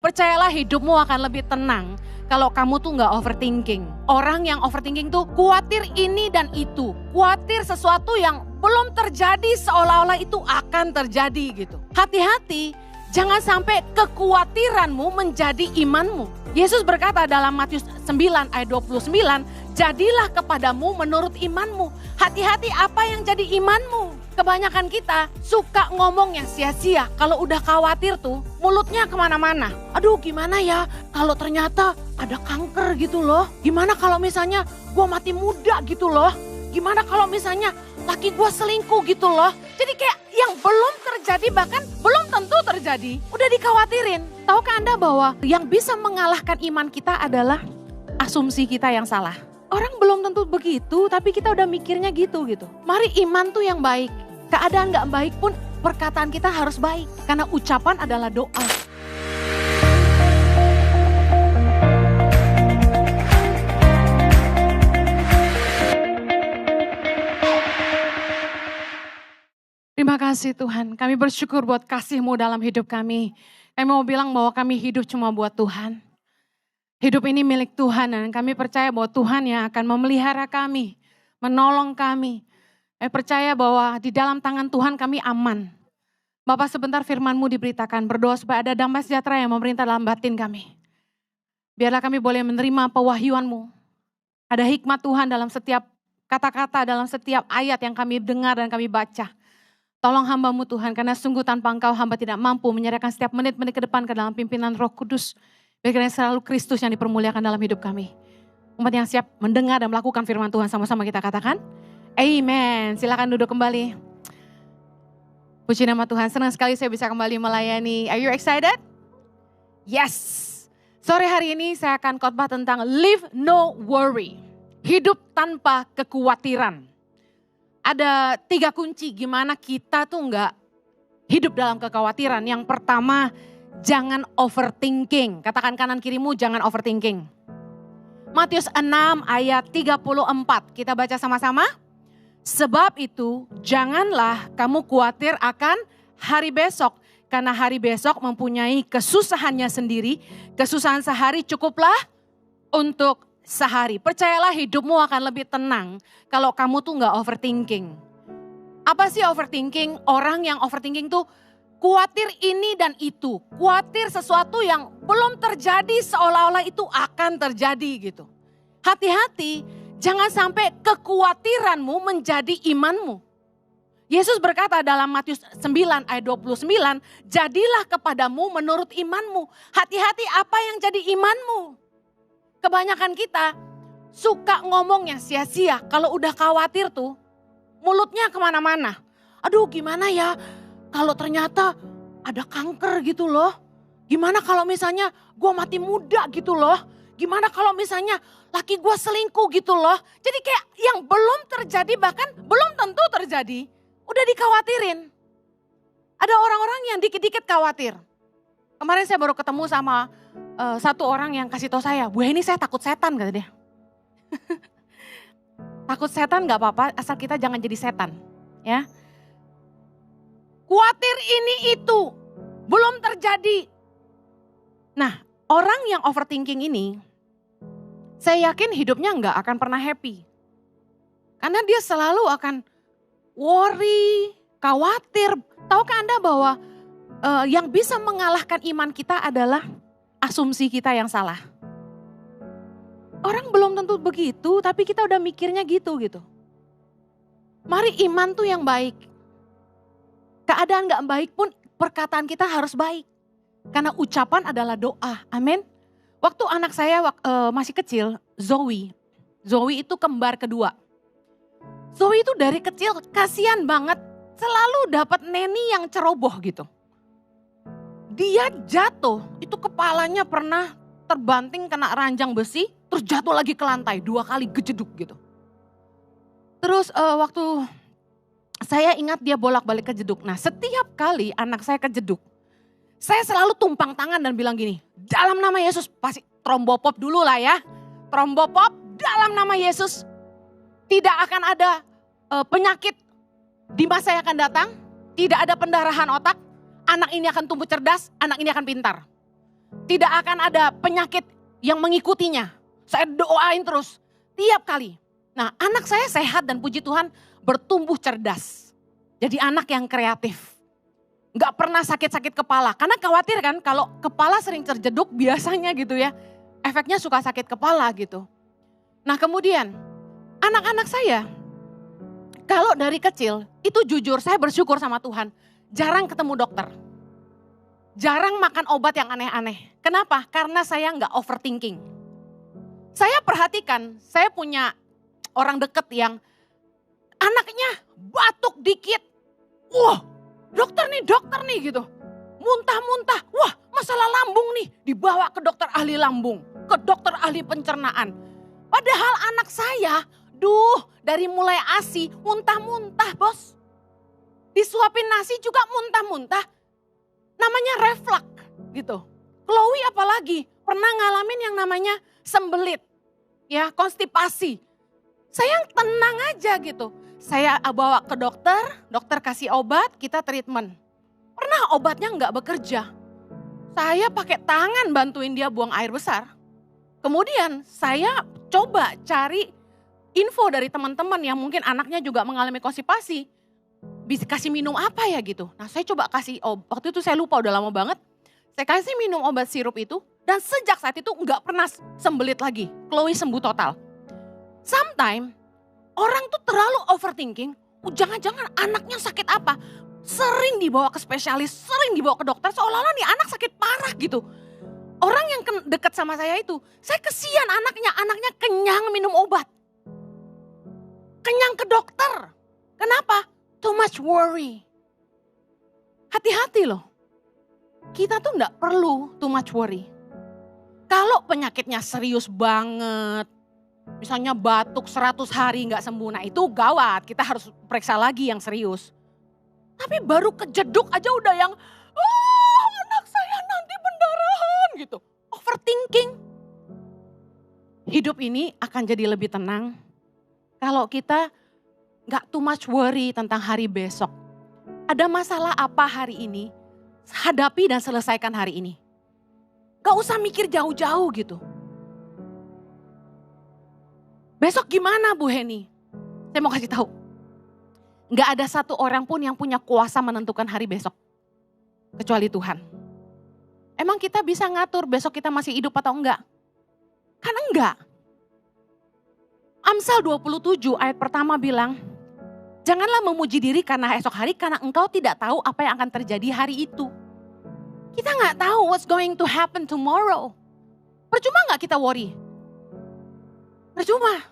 Percayalah hidupmu akan lebih tenang kalau kamu tuh gak overthinking. Orang yang overthinking tuh khawatir ini dan itu. Khawatir sesuatu yang belum terjadi seolah-olah itu akan terjadi gitu. Hati-hati, jangan sampai kekhawatiranmu menjadi imanmu. Yesus berkata dalam Matius 9 ayat 29, jadilah kepadamu menurut imanmu. Hati-hati apa yang jadi imanmu. Kebanyakan kita suka ngomong yang sia-sia. Kalau udah khawatir tuh mulutnya kemana-mana. Aduh gimana ya kalau ternyata ada kanker gitu loh. Gimana kalau misalnya gue mati muda gitu loh. Gimana kalau misalnya laki gue selingkuh gitu loh. Jadi kayak yang belum terjadi bahkan belum tentu terjadi. Udah dikhawatirin. Tahukah Anda bahwa yang bisa mengalahkan iman kita adalah asumsi kita yang salah. Orang belum tentu begitu tapi kita udah mikirnya gitu. Mari iman tuh yang baik. Keadaan gak baik pun perkataan kita harus baik. Karena ucapan adalah doa. Terima kasih Tuhan. Kami bersyukur buat kasih-Mu dalam hidup kami. Kami mau bilang bahwa kami hidup cuma buat Tuhan. Hidup ini milik Tuhan dan kami percaya bahwa Tuhan yang akan memelihara kami. Menolong kami. Kami percaya bahwa di dalam tangan Tuhan kami aman. Bapak sebentar firman-Mu diberitakan. Berdoa supaya ada damai sejahtera yang memerintah dalam batin kami. Biarlah kami boleh menerima pewahyuan-Mu. Ada hikmat Tuhan dalam setiap kata-kata, dalam setiap ayat yang kami dengar dan kami baca. Tolong hamba-Mu Tuhan, karena sungguh tanpa Engkau hamba tidak mampu menyerahkan setiap menit-menit ke depan ke dalam pimpinan Roh Kudus. Biarkan selalu Kristus yang dipermuliakan dalam hidup kami. Umat yang siap mendengar dan melakukan firman Tuhan sama-sama kita katakan. Amen. Silakan duduk kembali. Puji nama Tuhan, senang sekali saya bisa kembali melayani. Are you excited? Yes. Sore hari ini saya akan khotbah tentang live no worry. Hidup tanpa kekhawatiran. Ada 3 kunci gimana kita tuh enggak hidup dalam kekhawatiran. Yang pertama, jangan overthinking. Katakan kanan kirimu, jangan overthinking. Matius 6 ayat 34. Kita baca sama-sama. Sebab itu janganlah kamu khawatir akan hari besok. Karena hari besok mempunyai kesusahannya sendiri. Kesusahan sehari cukuplah untuk sehari. Percayalah hidupmu akan lebih tenang kalau kamu tuh gak overthinking. Apa sih overthinking? Orang yang overthinking tuh khawatir ini dan itu. Khawatir sesuatu yang belum terjadi seolah-olah itu akan terjadi gitu. Hati-hati. Jangan sampai kekhawatiranmu menjadi imanmu. Yesus berkata dalam Matius 9 ayat 29, jadilah kepadamu menurut imanmu. Hati-hati apa yang jadi imanmu. Kebanyakan kita suka ngomong yang sia-sia. Kalau udah khawatir tuh mulutnya kemana-mana. Aduh gimana ya kalau ternyata ada kanker gitu loh. Gimana kalau misalnya gue mati muda gitu loh. Gimana kalau misalnya laki gue selingkuh gitu loh. Jadi kayak yang belum terjadi bahkan belum tentu terjadi. Udah dikhawatirin. Ada orang-orang yang dikit-dikit khawatir. Kemarin saya baru ketemu sama satu orang yang kasih tahu saya. Bu ini saya takut setan kata dia. Takut setan gak apa-apa asal kita jangan jadi setan. Ya. Khawatir ini itu belum terjadi. Nah orang yang overthinking ini. Saya yakin hidupnya nggak akan pernah happy. Karena dia selalu akan worry, khawatir. Tahukah Anda bahwa yang bisa mengalahkan iman kita adalah asumsi kita yang salah. Orang belum tentu begitu, tapi kita udah mikirnya gitu. Mari iman tuh yang baik. Keadaan nggak baik pun perkataan kita harus baik. Karena ucapan adalah doa, amin. Waktu anak saya masih kecil, Zoe itu kembar kedua. Zoe itu dari kecil kasihan banget, selalu dapat neni yang ceroboh gitu. Dia jatuh, itu kepalanya pernah terbanting kena ranjang besi, terus jatuh lagi ke lantai 2 kali gejeduk gitu. Terus waktu saya ingat dia bolak-balik kejeduk. Nah setiap kali anak saya kejeduk, saya selalu tumpang tangan dan bilang gini, dalam nama Yesus, pasti trombopop dulu lah ya. Trombopop dalam nama Yesus. Tidak akan ada penyakit di masa yang akan datang. Tidak ada pendarahan otak. Anak ini akan tumbuh cerdas, anak ini akan pintar. Tidak akan ada penyakit yang mengikutinya. Saya doain terus tiap kali. Nah, anak saya sehat dan puji Tuhan bertumbuh cerdas. Jadi anak yang kreatif. Gak pernah sakit-sakit kepala. Karena khawatir kan kalau kepala sering terjeduk biasanya gitu ya. Efeknya suka sakit kepala gitu. Nah kemudian anak-anak saya kalau dari kecil itu jujur saya bersyukur sama Tuhan. Jarang ketemu dokter. Jarang makan obat yang aneh-aneh. Kenapa? Karena saya gak overthinking. Saya perhatikan, saya punya orang deket yang anaknya batuk dikit. Wah, dokter nih gitu. Muntah-muntah, wah masalah lambung nih. Dibawa ke dokter ahli lambung, ke dokter ahli pencernaan. Padahal anak saya, dari mulai ASI muntah-muntah bos. Disuapin nasi juga muntah-muntah. Namanya reflux gitu. Chloe apalagi pernah ngalamin yang namanya sembelit. Ya, konstipasi. Saya tenang aja gitu. Saya bawa ke dokter, dokter kasih obat, kita treatment. Pernah obatnya nggak bekerja. Saya pakai tangan bantuin dia buang air besar. Kemudian saya coba cari info dari teman-teman yang mungkin anaknya juga mengalami konstipasi. Bisa kasih minum apa ya gitu. Nah saya coba kasih obat, waktu itu saya lupa udah lama banget. Saya kasih minum obat sirup itu dan sejak saat itu nggak pernah sembelit lagi. Chloe sembuh total. Sometimes orang tuh terlalu overthinking, jangan-jangan anaknya sakit apa. Sering dibawa ke spesialis, sering dibawa ke dokter seolah-olah nih anak sakit parah gitu. Orang yang dekat sama saya itu, saya kesian anaknya kenyang minum obat. Kenyang ke dokter. Kenapa? Too much worry. Hati-hati loh. Kita tuh gak perlu too much worry. Kalau penyakitnya serius banget, misalnya batuk 100 hari gak sembuh, nah itu gawat. Kita harus periksa lagi yang serius. Tapi baru kejeduk aja udah yang, anak saya nanti pendarahan gitu. Overthinking. Hidup ini akan jadi lebih tenang kalau kita gak too much worry tentang hari besok. Ada masalah apa hari ini, hadapi dan selesaikan hari ini. Gak usah mikir jauh-jauh gitu. Besok gimana Bu Heni? Saya mau kasih tahu. Gak ada satu orang pun yang punya kuasa menentukan hari besok. Kecuali Tuhan. Emang kita bisa ngatur besok kita masih hidup atau enggak? Kan enggak. Amsal 27 ayat pertama bilang, janganlah memuji diri karena esok hari, karena engkau tidak tahu apa yang akan terjadi hari itu. Kita gak tahu what's going to happen tomorrow. Percuma gak kita worry? Percuma.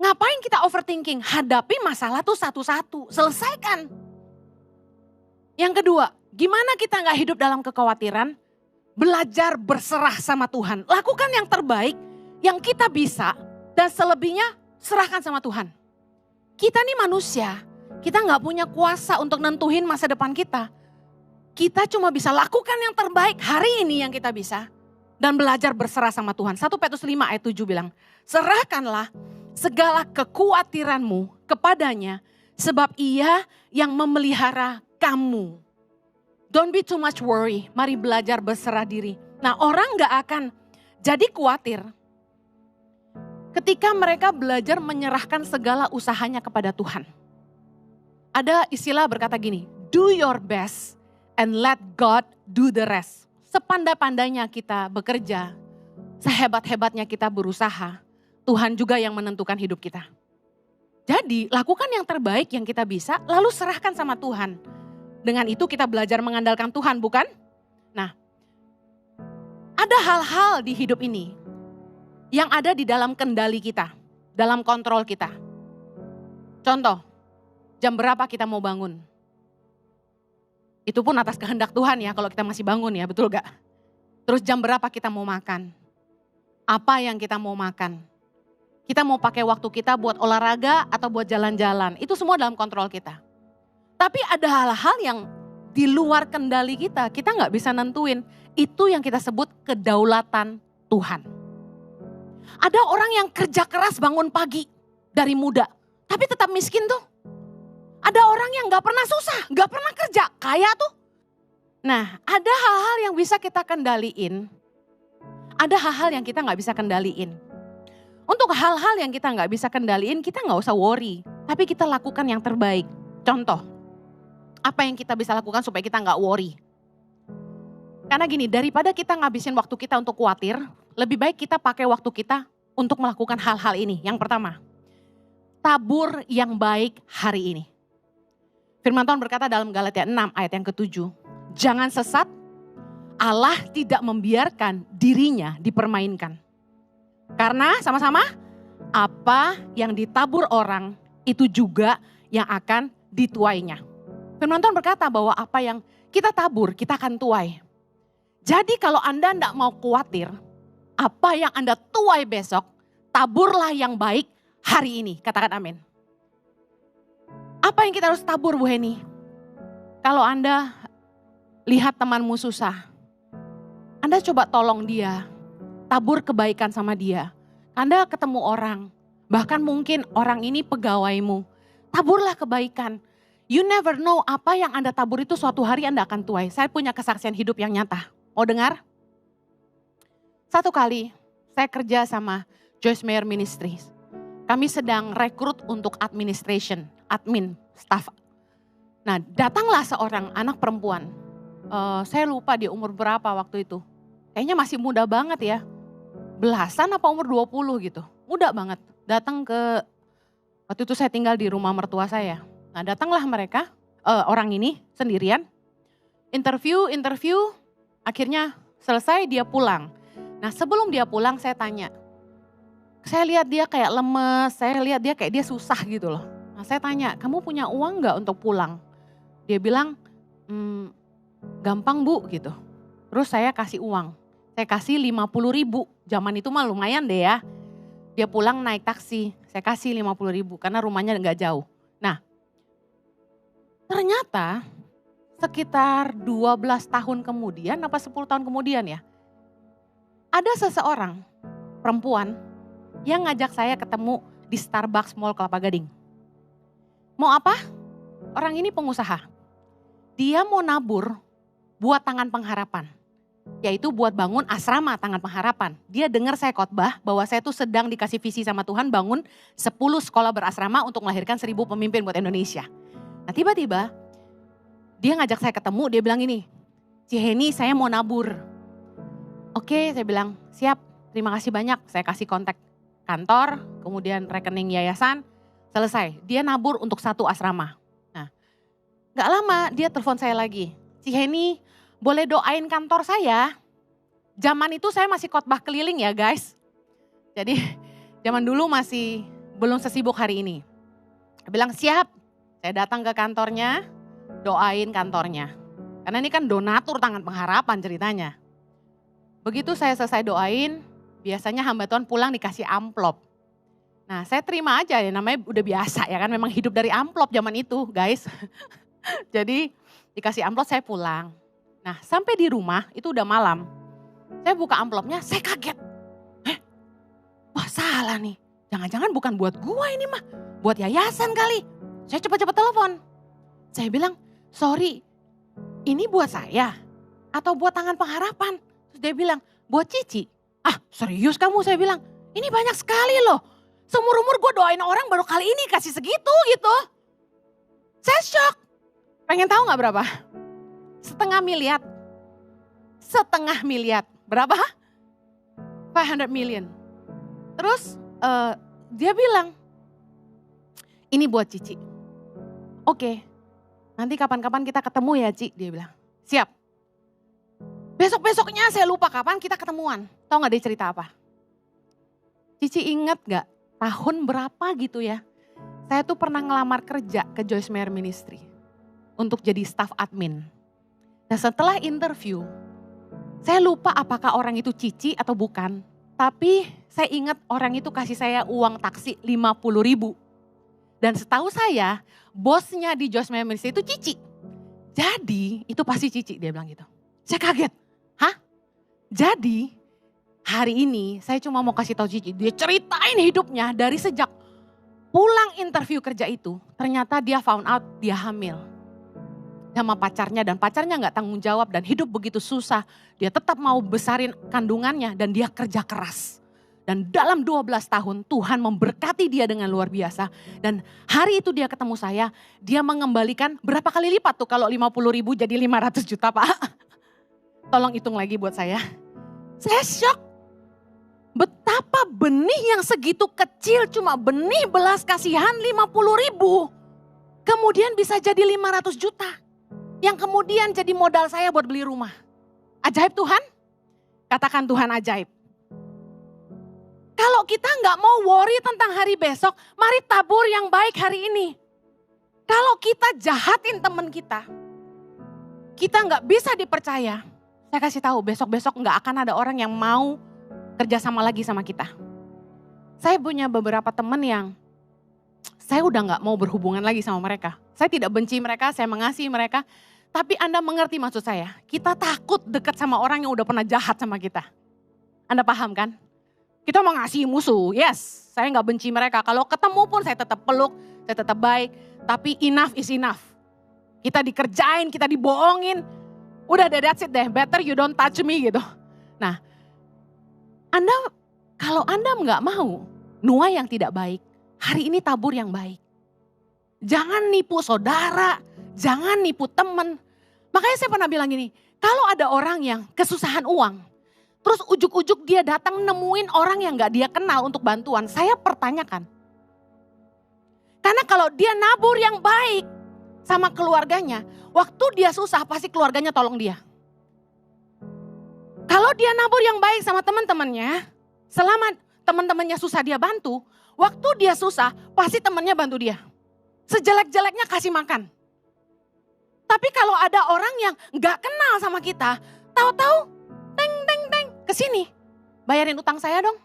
Ngapain kita overthinking? Hadapi masalah tuh satu-satu, selesaikan. Yang kedua, gimana kita gak hidup dalam kekhawatiran? Belajar berserah sama Tuhan. Lakukan yang terbaik, yang kita bisa, dan selebihnya serahkan sama Tuhan. Kita nih manusia, kita gak punya kuasa untuk nentuhin masa depan kita. Kita cuma bisa lakukan yang terbaik hari ini yang kita bisa. Dan belajar berserah sama Tuhan. 1 Petrus 5 ayat 7 bilang, serahkanlah segala kekhawatiranmu kepadanya, sebab ia yang memelihara kamu. Don't be too much worry, mari belajar berserah diri. Nah orang gak akan jadi khawatir ketika mereka belajar menyerahkan segala usahanya kepada Tuhan. Ada istilah berkata gini, do your best and let God do the rest. Sepandai-pandainya kita bekerja, sehebat-hebatnya kita berusaha, Tuhan juga yang menentukan hidup kita. Jadi lakukan yang terbaik yang kita bisa, lalu serahkan sama Tuhan. Dengan itu kita belajar mengandalkan Tuhan, bukan? Nah, ada hal-hal di hidup ini yang ada di dalam kendali kita, dalam kontrol kita. Contoh, jam berapa kita mau bangun? Itu pun atas kehendak Tuhan ya kalau kita masih bangun ya, betul gak? Terus jam berapa kita mau makan? Apa yang kita mau makan? Kita mau pakai waktu kita buat olahraga atau buat jalan-jalan. Itu semua dalam kontrol kita. Tapi ada hal-hal yang di luar kendali kita gak bisa nentuin. Itu yang kita sebut kedaulatan Tuhan. Ada orang yang kerja keras bangun pagi dari muda, tapi tetap miskin tuh. Ada orang yang gak pernah susah, gak pernah kerja, kaya tuh. Nah ada hal-hal yang bisa kita kendaliin ada hal-hal yang kita nggak bisa kendaliin. Untuk hal-hal yang kita nggak bisa kendaliin, kita nggak usah worry. Tapi kita lakukan yang terbaik. Contoh, apa yang kita bisa lakukan supaya kita nggak worry? Karena gini, daripada kita ngabisin waktu kita untuk khawatir, lebih baik kita pakai waktu kita untuk melakukan hal-hal ini. Yang pertama, tabur yang baik hari ini. Firman Tuhan berkata dalam Galatia 6 ayat yang ke-7. Jangan sesat, Allah tidak membiarkan dirinya dipermainkan. Karena sama-sama, apa yang ditabur orang itu juga yang akan dituainya. Firman Tuhan berkata bahwa apa yang kita tabur, kita akan tuai. Jadi kalau Anda tidak mau khawatir, apa yang Anda tuai besok, taburlah yang baik hari ini. Katakan amin. Apa yang kita harus tabur Bu Heni? Kalau Anda lihat temanmu susah, Anda coba tolong dia, tabur kebaikan sama dia. Anda ketemu orang, bahkan mungkin orang ini pegawaimu, taburlah kebaikan. You never know apa yang Anda tabur itu suatu hari Anda akan tuai. Saya punya kesaksian hidup yang nyata. Mau dengar? Satu kali saya kerja sama Joyce Meyer Ministries. Kami sedang rekrut untuk administration, admin, staff. Nah, datanglah seorang anak perempuan. Saya lupa dia umur berapa waktu itu. Kayaknya masih muda banget ya. Belasan apa umur 20 gitu. Muda banget. Datang ke, waktu itu saya tinggal di rumah mertua saya. Nah, datanglah mereka, orang ini sendirian. Interview, akhirnya selesai dia pulang. Nah, sebelum dia pulang saya tanya. Saya lihat dia kayak lemes, saya lihat dia kayak dia susah gitu loh. Nah, saya tanya, kamu punya uang gak untuk pulang? Dia bilang, gampang Bu gitu. Terus saya kasih uang. Saya kasih 50.000, zaman itu mah lumayan deh ya. Dia pulang naik taksi, saya kasih 50.000 karena rumahnya gak jauh. Nah, ternyata sekitar 12 tahun kemudian, apa 10 tahun kemudian ya. Ada seseorang, perempuan, yang ngajak saya ketemu di Starbucks Mall Kelapa Gading. Mau apa? Orang ini pengusaha. Dia mau nabur buat Tangan Pengharapan. Yaitu buat bangun asrama Tangan Pengharapan. Dia dengar saya khotbah bahwa saya tuh sedang dikasih visi sama Tuhan bangun 10 sekolah berasrama untuk melahirkan 1000 pemimpin buat Indonesia. Nah tiba-tiba dia ngajak saya ketemu, dia bilang ini, Ciheni saya mau nabur. Oke, saya bilang siap, terima kasih banyak. Saya kasih kontak kantor, kemudian rekening yayasan, selesai. Dia nabur untuk 1 asrama. Nah, gak lama dia telepon saya lagi. Ciheni, boleh doain kantor saya? Zaman itu saya masih khotbah keliling ya guys. Jadi zaman dulu masih belum sesibuk hari ini. Dia bilang siap, saya datang ke kantornya, doain kantornya. Karena ini kan donatur Tangan Pengharapan ceritanya. Begitu saya selesai doain, biasanya hamba Tuhan pulang dikasih amplop. Nah saya terima aja ya, namanya udah biasa ya kan, memang hidup dari amplop zaman itu guys. Jadi dikasih amplop saya pulang. Nah sampai di rumah itu udah malam. Saya buka amplopnya, saya kaget. Wah salah nih, jangan-jangan bukan buat gua ini mah, buat yayasan kali. Saya cepat-cepat telepon. Saya bilang, sorry, ini buat saya atau buat Tangan Pengharapan? Terus dia bilang, buat Cici. Ah serius kamu? Saya bilang, ini banyak sekali loh. Seumur-umur gue doain orang baru kali ini kasih segitu gitu. Saya shock. Pengen tahu gak berapa? 500 miliar. 500 miliar. Berapa? 500 million. Terus dia bilang, ini buat Cici. Oke. Nanti kapan-kapan kita ketemu ya Ci, dia bilang. Siap. Besok-besoknya saya lupa kapan kita ketemuan. Tahu gak dia cerita apa? Cici ingat gak tahun berapa gitu ya. Saya tuh pernah ngelamar kerja ke Joyce Meyer Ministry. Untuk jadi staff admin. Nah setelah interview, saya lupa apakah orang itu Cici atau bukan. Tapi saya ingat orang itu kasih saya uang taksi 50.000. Dan setahu saya, bosnya di Joyce Meyer Ministry itu Cici. Jadi itu pasti Cici, dia bilang gitu. Saya kaget, hah? Jadi hari ini saya cuma mau kasih tahu Cici, dia ceritain hidupnya dari sejak pulang interview kerja itu. Ternyata dia found out dia hamil. sama pacarnya dan pacarnya nggak tanggung jawab dan hidup begitu susah. Dia tetap mau besarin kandungannya dan dia kerja keras. Dan dalam 12 tahun Tuhan memberkati dia dengan luar biasa. Dan hari itu dia ketemu saya, dia mengembalikan berapa kali lipat tuh kalau 50 ribu jadi 500 juta Pak. Tolong hitung lagi buat saya. Saya shock. Betapa benih yang segitu kecil cuma benih belas kasihan 50 ribu. Kemudian bisa jadi 500 juta. Yang kemudian jadi modal saya buat beli rumah. Ajaib Tuhan? Katakan Tuhan ajaib. Kalau kita nggak mau worry tentang hari besok, mari tabur yang baik hari ini. Kalau kita jahatin teman kita nggak bisa dipercaya. Saya kasih tahu besok-besok nggak akan ada orang yang mau kerja sama lagi sama kita. Saya punya beberapa teman yang saya udah nggak mau berhubungan lagi sama mereka. Saya tidak benci mereka, saya mengasihi mereka. Tapi Anda mengerti maksud saya, kita takut dekat sama orang yang udah pernah jahat sama kita. Anda paham kan? Kita mau ngasih musuh, yes. Saya nggak benci mereka, kalau ketemu pun saya tetap peluk, saya tetap baik. Tapi enough is enough. Kita dikerjain, kita dibohongin. Udah deh, that's it deh, better you don't touch me gitu. Nah, kalau Anda nggak mau nuai yang tidak baik, hari ini tabur yang baik. Jangan nipu saudara, jangan nipu teman. Makanya saya pernah bilang gini, kalau ada orang yang kesusahan uang, terus ujuk-ujuk dia datang nemuin orang yang gak dia kenal untuk bantuan, saya pertanyakan. Karena kalau dia nabur yang baik sama keluarganya, waktu dia susah pasti keluarganya tolong dia. Kalau dia nabur yang baik sama teman-temannya, selama teman-temannya susah dia bantu, waktu dia susah pasti temannya bantu dia. Sejelek-jeleknya kasih makan. Tapi kalau ada orang yang gak kenal sama kita, tahu-tahu teng kesini. Bayarin utang saya dong.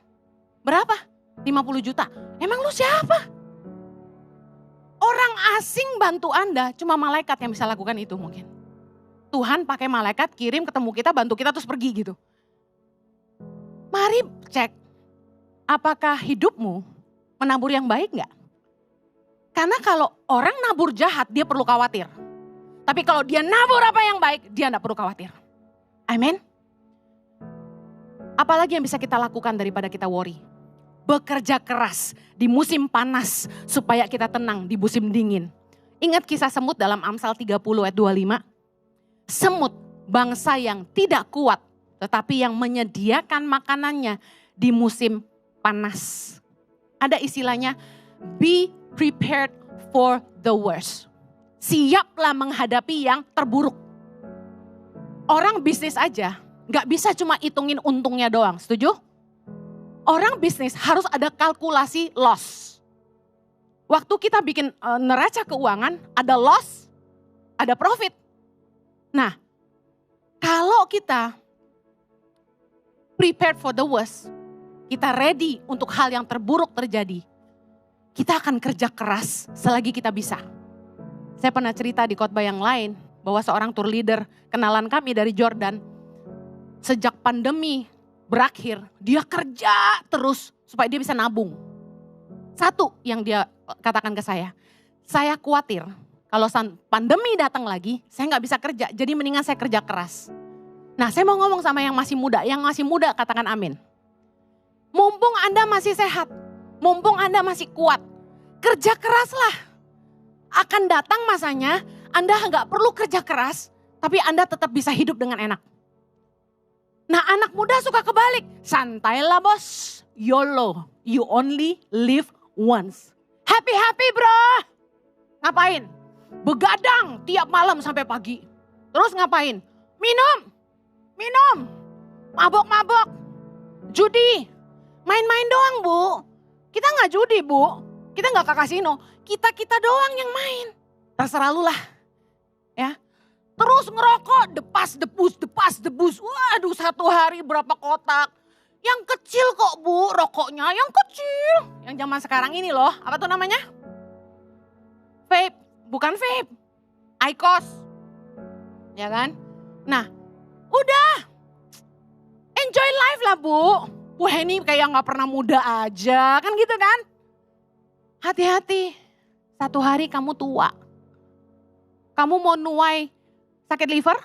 Berapa? 50 juta. Emang lu siapa? Orang asing bantu Anda, cuma malaikat yang bisa lakukan itu mungkin. Tuhan pakai malaikat kirim ketemu kita, bantu kita terus pergi gitu. Mari cek, apakah hidupmu menabur yang baik gak? Karena kalau orang nabur jahat, dia perlu khawatir. Tapi kalau dia nabur apa yang baik, dia gak perlu khawatir. Amin. Apalagi yang bisa kita lakukan daripada kita worry? Bekerja keras di musim panas supaya kita tenang di musim dingin. Ingat kisah semut dalam Amsal 30 ayat 25? Semut, bangsa yang tidak kuat, tetapi yang menyediakan makanannya di musim panas. Ada istilahnya, be prepared for the worst. Siaplah menghadapi yang terburuk. Orang bisnis aja gak bisa cuma hitungin untungnya doang, setuju? Orang bisnis harus ada kalkulasi loss. Waktu kita bikin neraca keuangan, ada loss, ada profit. Nah, kalau kita prepared for the worst, kita ready untuk hal yang terburuk terjadi, kita akan kerja keras selagi kita bisa. Saya pernah cerita di khotbah yang lain bahwa seorang tour leader kenalan kami dari Jordan, sejak pandemi berakhir, dia kerja terus supaya dia bisa nabung. Satu yang dia katakan ke saya khawatir kalau pandemi datang lagi, saya gak bisa kerja, jadi mendingan saya kerja keras. Nah, saya mau ngomong sama yang masih muda katakan amin. Mumpung Anda masih sehat, mumpung Anda masih kuat, kerja keraslah. Akan datang masanya Anda gak perlu kerja keras, tapi Anda tetap bisa hidup dengan enak. Nah, anak muda suka kebalik. Santailah bos, YOLO, you only live once. Happy bro. Ngapain? Begadang tiap malam sampai pagi. Terus ngapain? Minum, mabok, judi, main-main doang bu. Kita gak judi bu, kita gak ke kasino, kita doang yang main. Terserah lu lah, ya. Terus ngerokok, depas debus. Waduh, satu hari berapa kotak. Yang kecil kok bu, rokoknya yang kecil. Yang zaman sekarang ini loh, apa tuh namanya? Vape, bukan vape. IQOS, ya kan? Nah, udah. Enjoy life lah bu. Wah ini kayak gak pernah muda aja, kan gitu kan? Hati-hati, satu hari kamu tua. Kamu mau nuai Sakit liver?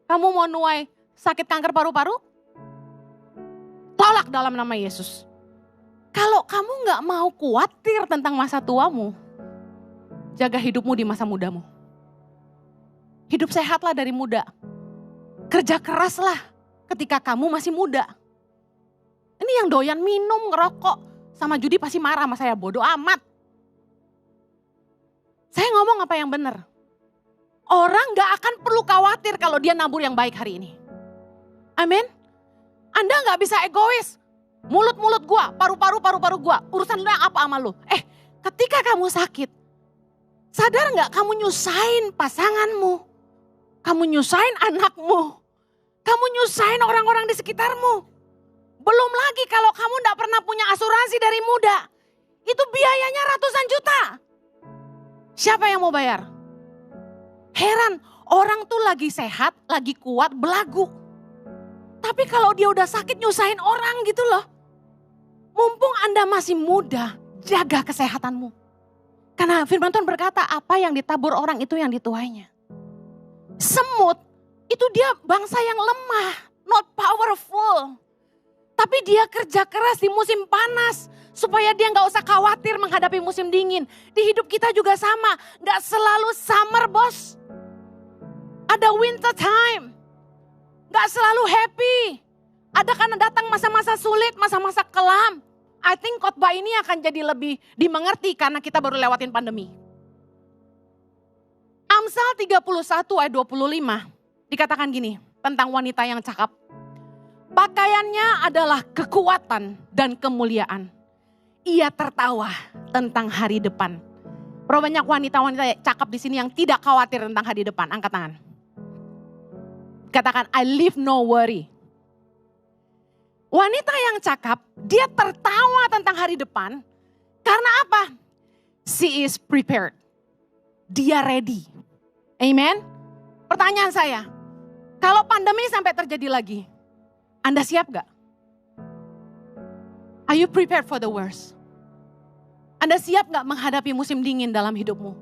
Kamu mau nuai sakit kanker paru-paru? Tolak dalam nama Yesus. Kalau kamu gak mau khawatir tentang masa tuamu, jaga hidupmu di masa mudamu. Hidup sehatlah dari muda. Kerja keraslah ketika kamu masih muda. Ini yang doyan minum, ngerokok, sama judi pasti marah sama saya, bodoh amat. Saya ngomong apa yang benar. Orang gak akan perlu khawatir kalau dia nabur yang baik hari ini. Amin. Anda gak bisa egois. Mulut-mulut gua, paru-paru gua. Urusan lu yang apa sama lu? Ketika kamu sakit, sadar gak kamu nyusahin pasanganmu? Kamu nyusahin anakmu? Kamu nyusahin orang-orang di sekitarmu? Belum lagi kalau kamu gak pernah punya asuransi dari muda. Itu biayanya ratusan juta. Siapa yang mau bayar? Heran, orang tuh lagi sehat, lagi kuat, belagu. Tapi kalau dia udah sakit nyusahin orang gitu loh. Mumpung Anda masih muda, jaga kesehatanmu. Karena firman Tuhan berkata, apa yang ditabur orang itu yang dituainya. Semut, itu dia bangsa yang lemah, not powerful. Tapi dia kerja keras di musim panas. Supaya dia gak usah khawatir menghadapi musim dingin. Di hidup kita juga sama, gak selalu summer bos. Ada winter time. Gak selalu happy. Ada karena datang masa-masa sulit, masa-masa kelam. I think khotbah ini akan jadi lebih dimengerti karena kita baru lewatin pandemi. Amsal 31 ayat 25 dikatakan gini tentang wanita yang cakap. Pakaiannya adalah kekuatan dan kemuliaan. Ia tertawa tentang hari depan. Berapa banyak wanita-wanita cakap di sini yang tidak khawatir tentang hari depan? Angkat tangan. Katakan, I live no worry. Wanita yang cakap, dia tertawa tentang hari depan. Karena apa? She is prepared. Dia ready. Amen. Pertanyaan saya, kalau pandemi sampai terjadi lagi, Anda siap gak? Are you prepared for the worst? Anda siap gak menghadapi musim dingin dalam hidupmu?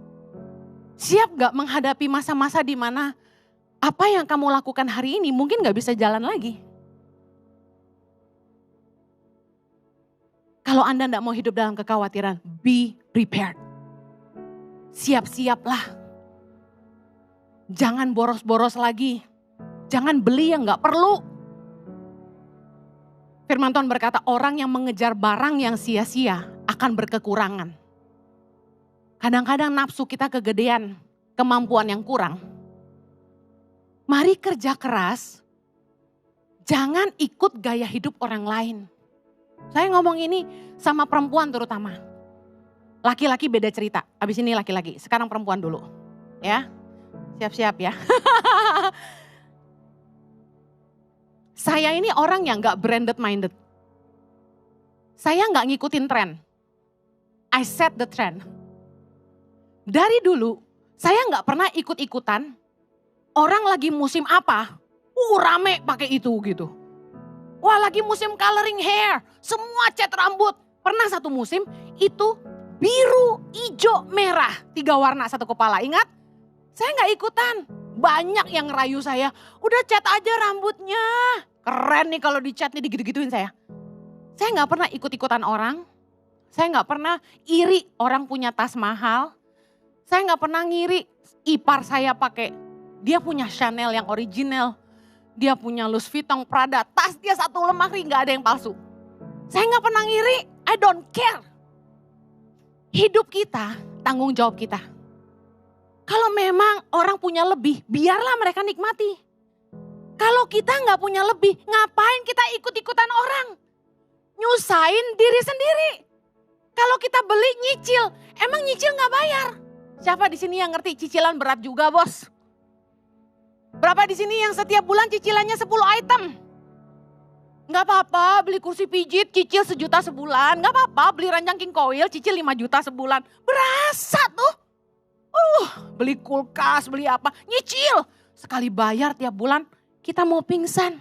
Siap gak menghadapi masa-masa di mana apa yang kamu lakukan hari ini mungkin gak bisa jalan lagi? Kalau Anda gak mau hidup dalam kekhawatiran, be prepared. Siap-siaplah. Jangan boros-boros lagi. Jangan beli yang gak perlu. Firman Tuhan berkata, orang yang mengejar barang yang sia-sia akan berkekurangan. Kadang-kadang nafsu kita kegedean, kemampuan yang kurang. Mari kerja keras, jangan ikut gaya hidup orang lain. Saya ngomong ini sama perempuan terutama. Laki-laki beda cerita, habis ini laki-laki, sekarang perempuan dulu. Ya, siap-siap ya. Saya ini orang yang gak branded minded. Saya gak ngikutin tren. I set the trend. Dari dulu, saya gak pernah ikut-ikutan. Orang lagi musim apa, rame pakai itu gitu. Wah lagi musim coloring hair, semua cat rambut. Pernah satu musim itu biru, hijau, merah. 3 warna satu kepala, ingat? Saya gak ikutan. Banyak yang ngerayu saya, udah cat aja rambutnya. Keren nih kalau dicat nih digitu-gituin saya. Saya gak pernah ikut-ikutan orang. Saya gak pernah iri orang punya tas mahal. Saya gak pernah ngiri ipar saya pakai, dia punya Chanel yang original. Dia punya Louis Vuitton, Prada, tas dia satu lemari gak ada yang palsu. Saya gak pernah ngiri, I don't care. Hidup kita, tanggung jawab kita. Kalau memang orang punya lebih, biarlah mereka nikmati. Kalau kita gak punya lebih, ngapain kita ikut-ikutan orang? Nyusahin diri sendiri. Kalau kita beli nyicil, emang nyicil gak bayar? Siapa di sini yang ngerti cicilan berat juga bos? Berapa di sini yang setiap bulan cicilannya 10 item? Gak apa-apa beli kursi pijit cicil 1 juta sebulan. Gak apa-apa beli ranjang king koil cicil 5 juta sebulan. Berasa tuh. Beli kulkas, beli apa. Nyicil. Sekali bayar tiap bulan kita mau pingsan.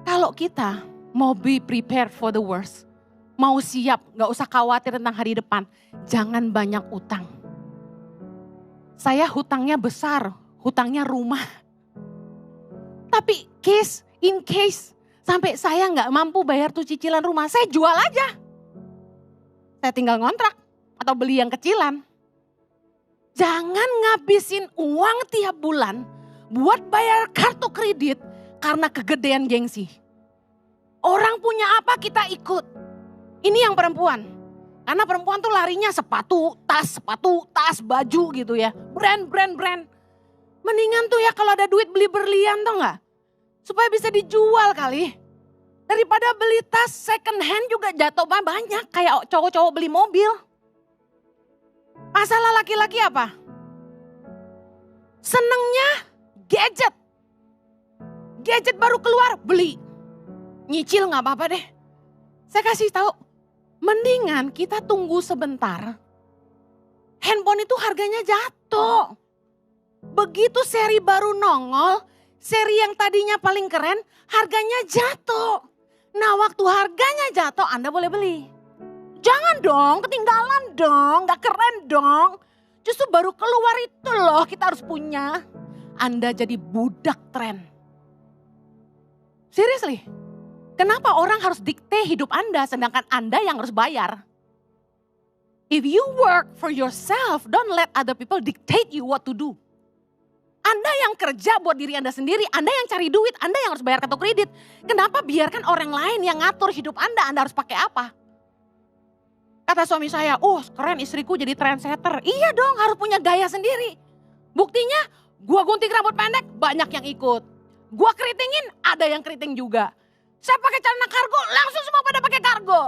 Kalau kita mau be prepared for the worst. Mau siap, gak usah khawatir tentang hari depan. Jangan banyak utang. Saya hutangnya besar, hutangnya rumah. Tapi in case sampai saya nggak mampu bayar tuh cicilan rumah, saya jual aja. Saya tinggal ngontrak atau beli yang kecilan. Jangan ngabisin uang tiap bulan buat bayar kartu kredit karena kegedean gengsi. Orang punya apa kita ikut. Ini yang perempuan. Karena perempuan tuh larinya sepatu, tas, baju gitu ya. Brand. Mendingan tuh ya kalau ada duit beli berlian tuh gak? Supaya bisa dijual kali. Daripada beli tas second hand juga jatuh banyak. Kayak cowok-cowok beli mobil. Masalah laki-laki apa? Senengnya gadget. Gadget baru keluar, beli. Nyicil gak apa-apa deh. Saya kasih tahu, mendingan kita tunggu sebentar. Handphone itu harganya jatuh. Begitu seri baru nongol, seri yang tadinya paling keren, harganya jatuh. Nah waktu harganya jatuh Anda boleh beli. Jangan dong, ketinggalan dong, gak keren dong. Justru baru keluar itu loh kita harus punya. Anda jadi budak tren. Seriously, kenapa orang harus dikte hidup Anda sedangkan Anda yang harus bayar? If you work for yourself, don't let other people dictate you what to do. Anda yang kerja buat diri Anda sendiri, Anda yang cari duit, Anda yang harus bayar kartu kredit. Kenapa biarkan orang lain yang ngatur hidup Anda harus pakai apa? Kata suami saya, keren istriku jadi trendsetter. Iya dong, harus punya gaya sendiri. Buktinya, gua gunting rambut pendek, banyak yang ikut. Gua keritingin, ada yang keriting juga. Saya pakai celana kargo, langsung semua pada pakai kargo.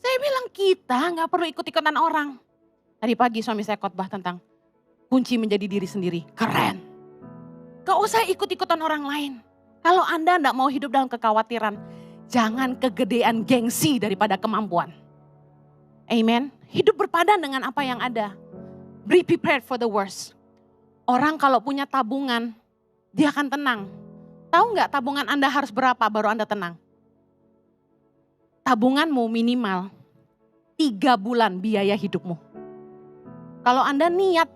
Saya bilang kita gak perlu ikut-ikutan orang. Tadi pagi suami saya khotbah tentang kunci menjadi diri sendiri. Keren. Gak usah ikut-ikutan orang lain. Kalau Anda gak mau hidup dalam kekhawatiran, jangan kegedean gengsi daripada kemampuan. Amen. Hidup berpadan dengan apa yang ada. Be prepared for the worst. Orang kalau punya tabungan, dia akan tenang. Tahu nggak tabungan Anda harus berapa baru Anda tenang? Tabunganmu minimal 3 bulan biaya hidupmu. Kalau Anda niat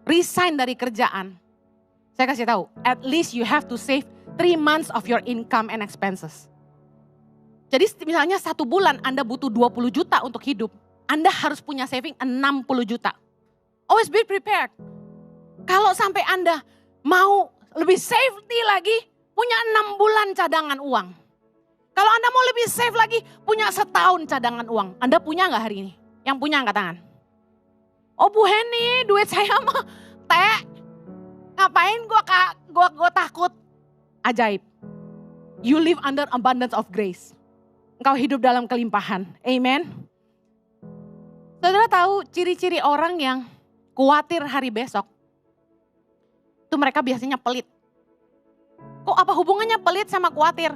resign dari kerjaan, saya kasih tahu, at least you have to save 3 months of your income and expenses. Jadi misalnya 1 bulan Anda butuh 20 juta untuk hidup, Anda harus punya saving 60 juta. Always be prepared. Kalau sampai Anda mau lebih safety lagi, punya 6 bulan cadangan uang. Kalau Anda mau lebih safe lagi, punya setahun cadangan uang. Anda punya gak hari ini? Yang punya angkat tangan. Oh Bu Heni, duit saya mah ngapain gua takut? Ajaib. You live under abundance of grace. Engkau hidup dalam kelimpahan. Amen. Saudara tahu ciri-ciri orang yang khawatir hari besok? Itu mereka biasanya pelit. Kok apa hubungannya pelit sama khawatir?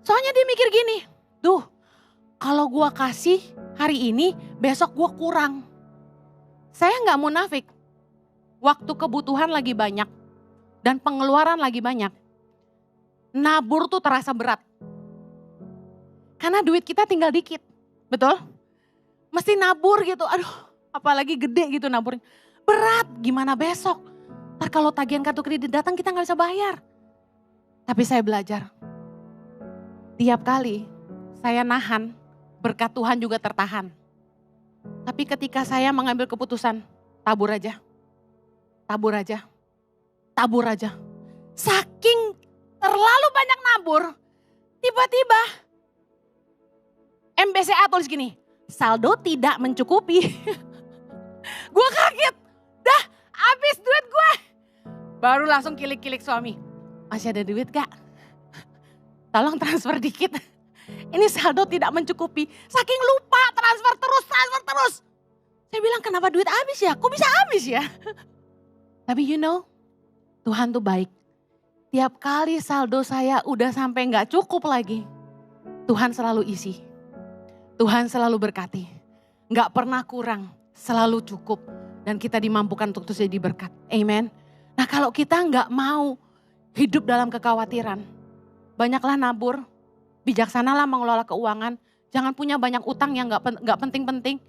Soalnya dia mikir gini, kalau gua kasih hari ini, besok gua kurang. Saya gak munafik. Waktu kebutuhan lagi banyak dan pengeluaran lagi banyak, nabur tuh terasa berat. Karena duit kita tinggal dikit, betul? Mesti nabur gitu, apalagi gede gitu naburnya. Berat, gimana besok? Ntar kalau tagihan kartu kredit datang kita gak bisa bayar. Tapi saya belajar, tiap kali saya nahan, berkat Tuhan juga tertahan. Tapi ketika saya mengambil keputusan, tabur aja. Saking terlalu banyak nabur, tiba-tiba MBCA tulis gini, saldo tidak mencukupi. Gue kaget, dah habis duit gue. Baru langsung kilik-kilik suami, masih ada duit gak? Tolong transfer dikit. Ini saldo tidak mencukupi. Saking lupa transfer terus. Saya bilang kenapa duit habis ya? Kok bisa habis ya? Tapi Tuhan tuh baik. Tiap kali saldo saya udah sampai gak cukup lagi, Tuhan selalu isi. Tuhan selalu berkati. Gak pernah kurang, selalu cukup. Dan kita dimampukan untuk terus jadi berkat. Amen. Nah kalau kita gak mau hidup dalam kekhawatiran, banyaklah nabur, bijaksanalah mengelola keuangan, jangan punya banyak utang yang gak penting-penting.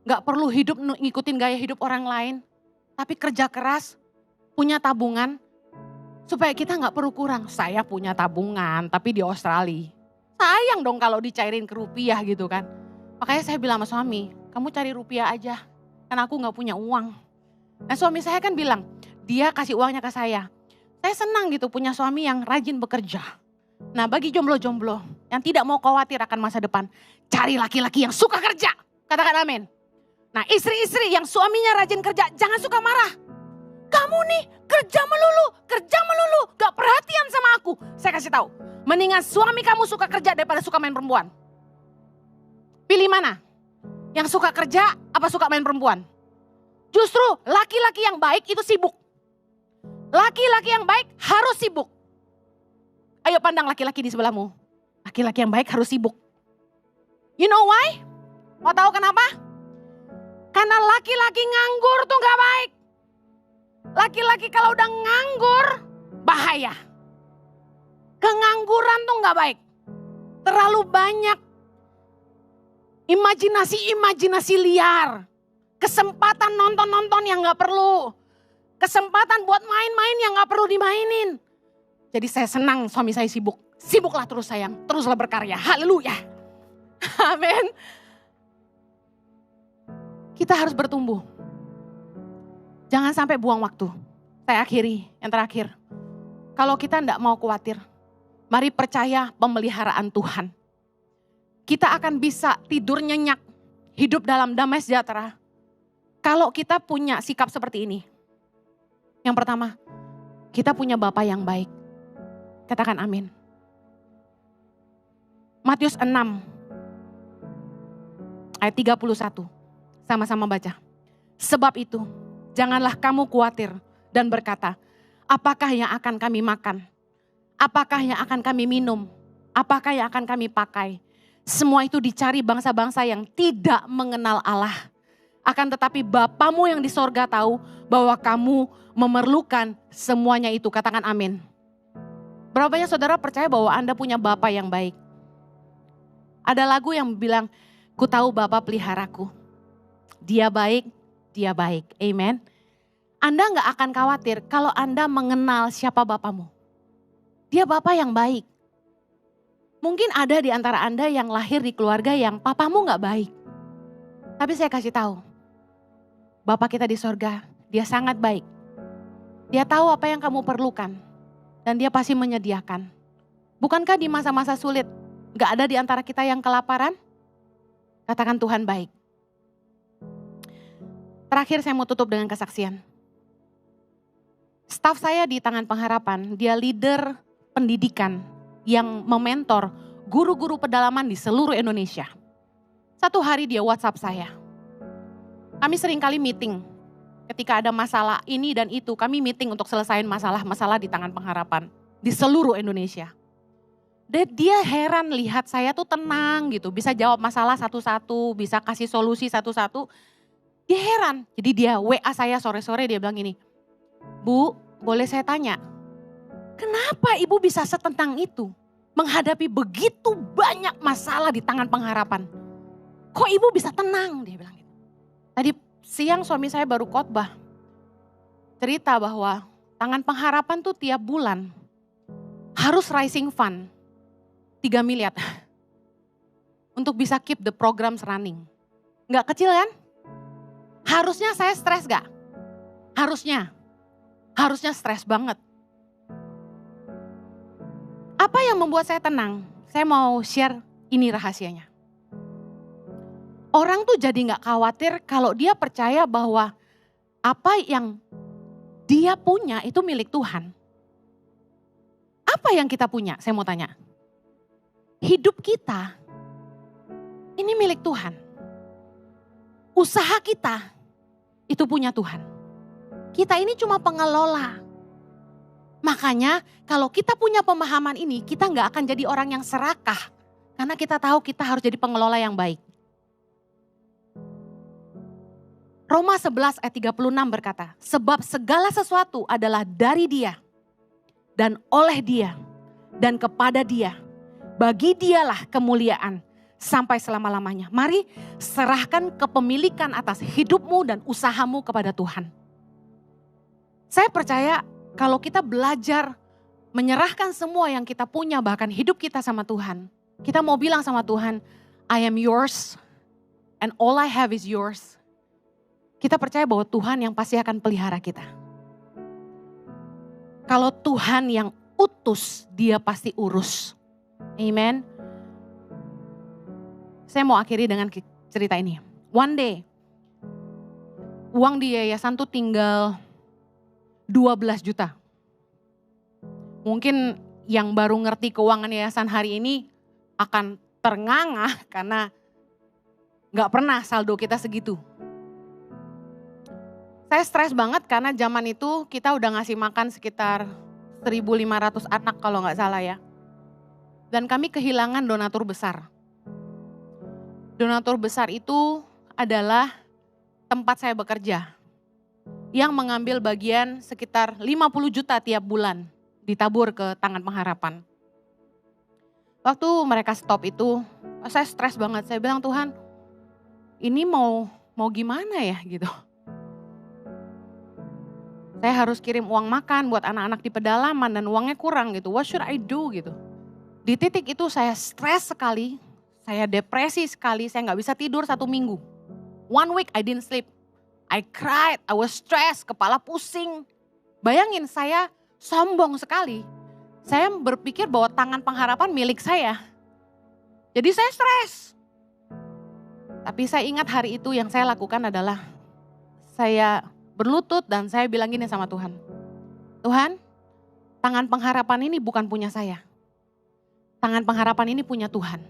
Gak perlu hidup ngikutin gaya hidup orang lain. Tapi kerja keras, punya tabungan. Supaya kita gak perlu kurang. Saya punya tabungan tapi di Australia. Sayang dong kalau dicairin ke rupiah gitu kan. Makanya saya bilang sama suami, kamu cari rupiah aja. Karena aku gak punya uang. Nah suami saya kan bilang, dia kasih uangnya ke saya. Saya senang gitu punya suami yang rajin bekerja. Nah bagi jomblo-jomblo yang tidak mau khawatir akan masa depan, cari laki-laki yang suka kerja. Katakan amin. Nah istri-istri yang suaminya rajin kerja, jangan suka marah. Kamu nih kerja melulu, gak perhatian sama aku. Saya kasih tahu, mendingan suami kamu suka kerja daripada suka main perempuan. Pilih mana? Yang suka kerja apa suka main perempuan? Justru laki-laki yang baik itu sibuk. Laki-laki yang baik harus sibuk. Ayo pandang laki-laki di sebelahmu. Laki-laki yang baik harus sibuk. You know why? Mau tahu kenapa? Karena laki-laki nganggur tuh gak baik. Laki-laki kalau udah nganggur, bahaya. Kengangguran tuh gak baik. Terlalu banyak imajinasi liar. Kesempatan nonton-nonton yang gak perlu. Kesempatan buat main-main yang gak perlu dimainin. Jadi saya senang suami saya sibuk. Sibuklah terus sayang, teruslah berkarya. Haleluya. Amin. Kita harus bertumbuh. Jangan sampai buang waktu. Saya akhiri, yang terakhir. Kalau kita tidak mau khawatir, mari percaya pemeliharaan Tuhan. Kita akan bisa tidur nyenyak, hidup dalam damai sejahtera. Kalau kita punya sikap seperti ini. Yang pertama, kita punya Bapa yang baik. Katakan amin. Matius 6 ayat 31. Sama-sama baca. Sebab itu, janganlah kamu khawatir dan berkata, apakah yang akan kami makan? Apakah yang akan kami minum? Apakah yang akan kami pakai? Semua itu dicari bangsa-bangsa yang tidak mengenal Allah. Akan tetapi Bapamu yang di sorga tahu bahwa kamu memerlukan semuanya itu. Katakan amin. Berapa banyak saudara percaya bahwa Anda punya Bapa yang baik? Ada lagu yang bilang, ku tahu Bapa peliharaku. Dia baik, dia baik. Amen. Anda gak akan khawatir kalau Anda mengenal siapa Bapamu. Dia Bapa yang baik. Mungkin ada di antara Anda yang lahir di keluarga yang papamu gak baik. Tapi saya kasih tahu, Bapa kita di sorga, dia sangat baik. Dia tahu apa yang kamu perlukan. Dan dia pasti menyediakan. Bukankah di masa-masa sulit, gak ada di antara kita yang kelaparan? Katakan Tuhan baik. Terakhir saya mau tutup dengan kesaksian. Staf saya di Tangan Pengharapan, dia leader pendidikan yang mementor guru-guru pedalaman di seluruh Indonesia. Satu hari dia WhatsApp saya. Kami sering kali meeting. Ketika ada masalah ini dan itu, kami meeting untuk selesaiin masalah-masalah di Tangan Pengharapan. Di seluruh Indonesia. Dan dia heran lihat saya tuh tenang gitu. Bisa jawab masalah satu-satu, bisa kasih solusi satu-satu. Dia heran. Jadi dia WA saya sore-sore dia bilang gini. Bu, boleh saya tanya? Kenapa ibu bisa setentang itu? Menghadapi begitu banyak masalah di Tangan Pengharapan. Kok ibu bisa tenang? Dia bilang gitu. Tadi siang suami saya baru khotbah. Cerita bahwa Tangan Pengharapan tuh tiap bulan harus raising fund 3 miliar. Untuk bisa keep the programs running. Gak kecil kan? Harusnya saya stres gak? Harusnya stres banget. Apa yang membuat saya tenang? Saya mau share ini rahasianya. Orang tuh jadi gak khawatir kalau dia percaya bahwa apa yang dia punya itu milik Tuhan. Apa yang kita punya? Saya mau tanya. Hidup kita ini milik Tuhan. Usaha kita itu punya Tuhan. Kita ini cuma pengelola. Makanya kalau kita punya pemahaman ini, kita gak akan jadi orang yang serakah. Karena kita tahu kita harus jadi pengelola yang baik. Roma 11 ayat 36 berkata, sebab segala sesuatu adalah dari Dia, dan oleh Dia, dan kepada Dia. Bagi Dialah kemuliaan sampai selama-lamanya. Mari serahkan kepemilikan atas hidupmu dan usahamu kepada Tuhan. Saya percaya kalau kita belajar menyerahkan semua yang kita punya, bahkan hidup kita sama Tuhan. Kita mau bilang sama Tuhan, I am yours and all I have is yours. Kita percaya bahwa Tuhan yang pasti akan pelihara kita. Kalau Tuhan yang utus, dia pasti urus. Amen. Saya mau akhiri dengan cerita ini. One day, uang di yayasan tuh tinggal 12 juta. Mungkin yang baru ngerti keuangan yayasan hari ini akan terngangah karena gak pernah saldo kita segitu. Saya stres banget karena zaman itu kita udah ngasih makan sekitar 1.500 anak kalau gak salah ya. Dan kami kehilangan donatur besar. Donatur besar itu adalah tempat saya bekerja. Yang mengambil bagian sekitar 50 juta tiap bulan ditabur ke Tangan Pengharapan. Waktu mereka stop itu, saya stres banget. Saya bilang, Tuhan, ini mau gimana ya gitu. Saya harus kirim uang makan buat anak-anak di pedalaman dan uangnya kurang gitu. What should I do gitu. Di titik itu saya stres sekali, saya depresi sekali, saya gak bisa tidur 1 minggu. 1 week I didn't sleep. I cried, I was stressed, kepala pusing. Bayangin saya sombong sekali. Saya berpikir bahwa Tangan Pengharapan milik saya. Jadi saya stres. Tapi saya ingat hari itu yang saya lakukan adalah saya berlutut dan saya bilang gini sama Tuhan. Tuhan, Tangan Pengharapan ini bukan punya saya. Tangan Pengharapan ini punya Tuhan.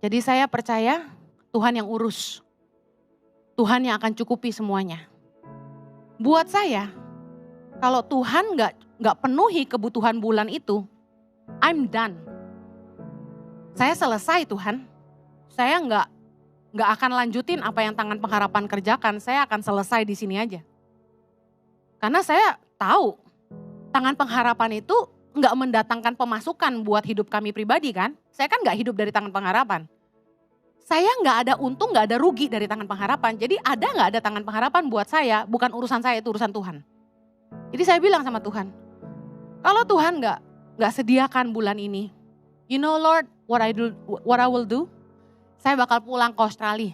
Jadi saya percaya Tuhan yang urus. Tuhan yang akan cukupi semuanya. Buat saya, kalau Tuhan gak penuhi kebutuhan bulan itu, I'm done. Saya selesai Tuhan. Saya gak akan lanjutin apa yang Tangan Pengharapan kerjakan. Saya akan selesai di sini aja. Karena saya tahu Tangan Pengharapan itu gak mendatangkan pemasukan buat hidup kami pribadi kan. Saya kan gak hidup dari Tangan Pengharapan. Saya gak ada untung, gak ada rugi dari Tangan Pengharapan. Jadi ada gak ada Tangan Pengharapan buat saya, bukan urusan saya, itu urusan Tuhan. Jadi saya bilang sama Tuhan, kalau Tuhan gak sediakan bulan ini, you know Lord, what I will do? Saya bakal pulang ke Australia.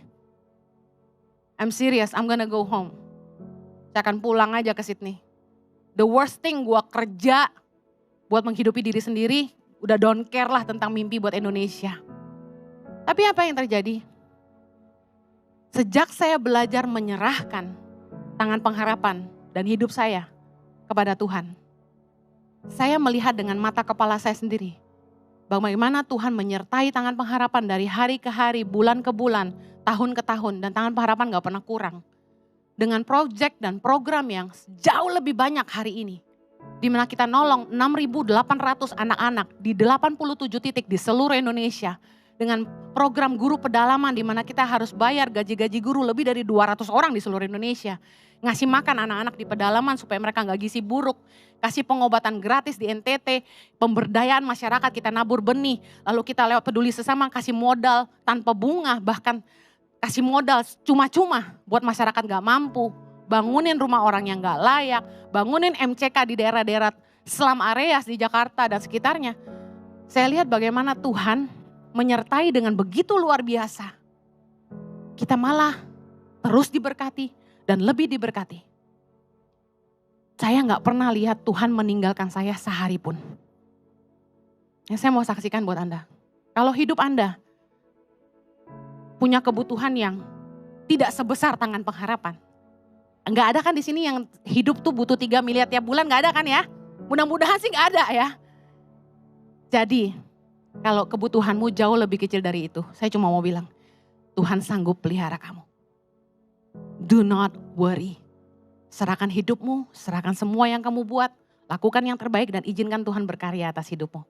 I'm serious, I'm gonna go home. Saya akan pulang aja ke Sydney. The worst thing gue kerja buat menghidupi diri sendiri, udah don't care lah tentang mimpi buat Indonesia. Tapi apa yang terjadi? Sejak saya belajar menyerahkan Tangan Pengharapan dan hidup saya kepada Tuhan, saya melihat dengan mata kepala saya sendiri bagaimana Tuhan menyertai Tangan Pengharapan dari hari ke hari, bulan ke bulan, tahun ke tahun, dan Tangan Pengharapan gak pernah kurang. Dengan proyek dan program yang jauh lebih banyak hari ini, di mana kita nolong 6.800 anak-anak di 87 titik di seluruh Indonesia, dengan program guru pedalaman di mana kita harus bayar gaji-gaji guru lebih dari 200 orang di seluruh Indonesia. Ngasih makan anak-anak di pedalaman supaya mereka gak gizi buruk. Kasih pengobatan gratis di NTT, pemberdayaan masyarakat, kita nabur benih. Lalu kita lewat Peduli Sesama kasih modal tanpa bunga, bahkan kasih modal cuma-cuma buat masyarakat gak mampu. Bangunin rumah orang yang gak layak, bangunin MCK di daerah-daerah slum areas di Jakarta dan sekitarnya. Saya lihat bagaimana Tuhan menyertai dengan begitu luar biasa. Kita malah terus diberkati dan lebih diberkati. Saya gak pernah lihat Tuhan meninggalkan saya sehari pun. Ya, saya mau saksikan buat Anda. Kalau hidup Anda punya kebutuhan yang tidak sebesar Tangan Pengharapan. Gak ada kan di sini yang hidup tuh butuh 3 miliar tiap bulan, gak ada kan ya? Mudah-mudahan sih gak ada ya. Jadi kalau kebutuhanmu jauh lebih kecil dari itu, saya cuma mau bilang, Tuhan sanggup pelihara kamu. Do not worry. Serahkan hidupmu, serahkan semua yang kamu buat, lakukan yang terbaik dan izinkan Tuhan berkarya atas hidupmu.